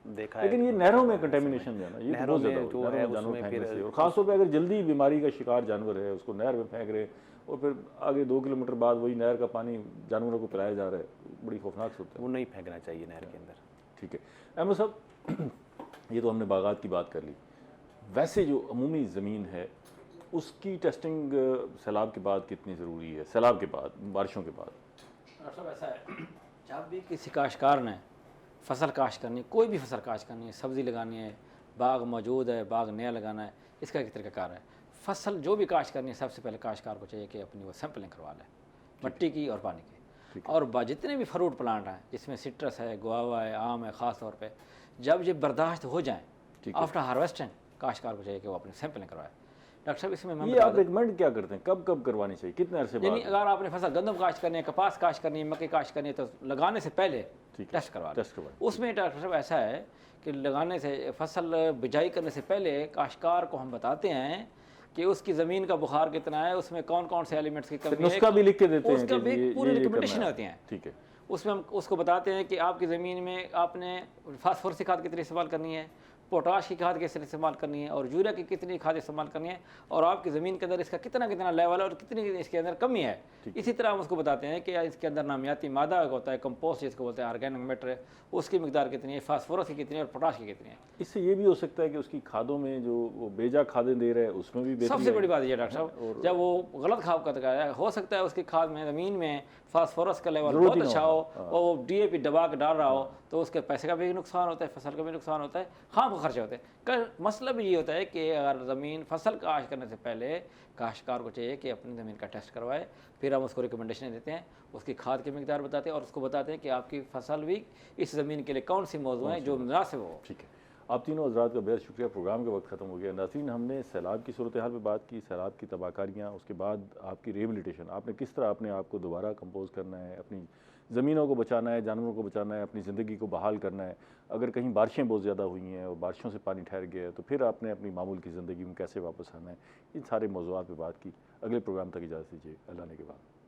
देखा है। लेकिन ये नहरों में कंटेमिनेशन जो है ना, ये नहरों बहुत ज़्यादा जो है उसमें फिर, और ख़ासतौर पे अगर जल्दी बीमारी का शिकार जानवर है उसको नहर में फेंक रहे और फिर आगे 2 किलोमीटर बाद वही नहर का पानी जानवरों को पिलाया जा रहा है, बड़ी खौफनाक सूरत है। वो नहीं फेंकना चाहिए नहर के अंदर। ठीक है अहमद साहब, ये तो हमने बागात की बात कर ली, वैसे जो अमूमी ज़मीन है उसकी टेस्टिंग सैलाब के बाद कितनी ज़रूरी है, सैलाब के बाद, बारिशों के बाद? डॉक्टर साहब ऐसा है, जब भी किसी काश्तकार ने फसल काश्त करनी, कोई भी फसल काश्त करनी है, सब्ज़ी लगानी है, बाग मौजूद है, बाग नया लगाना है, इसका एक तरीक़ाकार है। फसल जो भी काश्त करनी है सबसे पहले काश्तकार को चाहिए कि अपनी वो सैंपलिंग करवा लें, मिट्टी की और पानी की। और जितने भी फ्रूट प्लांट हैं जिसमें सिट्रस है, गुआवा है, आम है, ख़ास तौर पर जब ये बर्दाश्त हो जाएँ आफ्टर हार्वेस्टिंग, काश्तकार को चाहिए कि वो अपनी सैंपलिंग करवाए। डॉक्टर साहब इसमें ये आप रिकमेंड क्या करते हैं, कब कब करवानी चाहिए, कितने अरसे बाद? यानी अगर आपने फसल गंदम काश्त करनी है, कपास काश्त करनी है, मक्की काश्त करनी है तो लगाने से पहले टेस्ट करवा लें। उसमें डॉक्टर साहब ऐसा है कि लगाने से, फसल बिजाई करने से पहले काश्तकार को हम बताते हैं कि उसकी ज़मीन का बुखार कितना है, उसमें कौन कौन से एलिमेंट्स की कमी है, उसका भी लिख के देते हैं, उसका भी पूरी रिकमेंडेशन होती हैं। ठीक है, उसमें हम उसको बताते हैं कि आपकी ज़मीन में आपने फास्फोरस की खाद कितनी इस्तेमाल करनी है, पोटाश की खाद कैसे इस्तेमाल करनी है और यूरिया की कितनी खाद इस्तेमाल करनी है और आपकी ज़मीन के अंदर इसका कितना कितना लेवल है और कितनी इसके अंदर कमी है। इसी तरह हम उसको बताते हैं कि इसके अंदर नामियाती मादा होता है, कंपोस्ट जिसको बोलते हैं, ऑर्गेनिक मैटर है, उसकी मिकदार कितनी है, फास्फोरस की कितनी है और पोटाश की कितनी है। इससे ये भी हो सकता है कि उसकी खादों में जो वो बेजा खादें दे रहा है उसमें भी सबसे बड़ी बात ये डॉक्टर साहब, जब वो गलत खाद का है, हो सकता है उसकी खाद में ज़मीन में फास्फोरस का लेवल बहुत अच्छा हो और वो DAP दबा के डाल रहा हो तो उसके पैसे का भी नुकसान होता है, फसल का भी नुकसान होता है, खाम खर्चे होते हैं। मसला भी ये होता है कि अगर ज़मीन फसल काश्त करने से पहले काश्तकार को चाहिए कि अपनी ज़मीन का टेस्ट करवाए, फिर हम उसको रिकमेंडेशन देते हैं, उसकी खाद की मिकदार बताते हैं और उसको बताते हैं कि आपकी फसल भी इस ज़मीन के लिए कौन सी मौजू है जो मुनासिब हो। ठीक है, आप तीनों हज़रात का बेहद शुक्रिया। प्रोग्राम का वक्त ख़त्म हो गया। नाज़रीन, हमने सैलाब की सूरत हाल पर बात की, सैलाब की तबाहकारियाँ, उसके बाद आपकी रिहेबिलिटेशन, आपने किस तरह अपने आप को दोबारा कंपोज करना है, अपनी ज़मीनों को बचाना है, जानवरों को बचाना है, अपनी ज़िंदगी को बहाल करना है। अगर कहीं बारिशें बहुत ज़्यादा हुई हैं और बारिशों से पानी ठहर गया है तो फिर आपने अपनी मामूल की ज़िंदगी में कैसे वापस आना है, इन सारे मौज़ूआत पर बात की। अगले प्रोग्राम तक इजाज़त दीजिए, अल्लाह ने के बाद।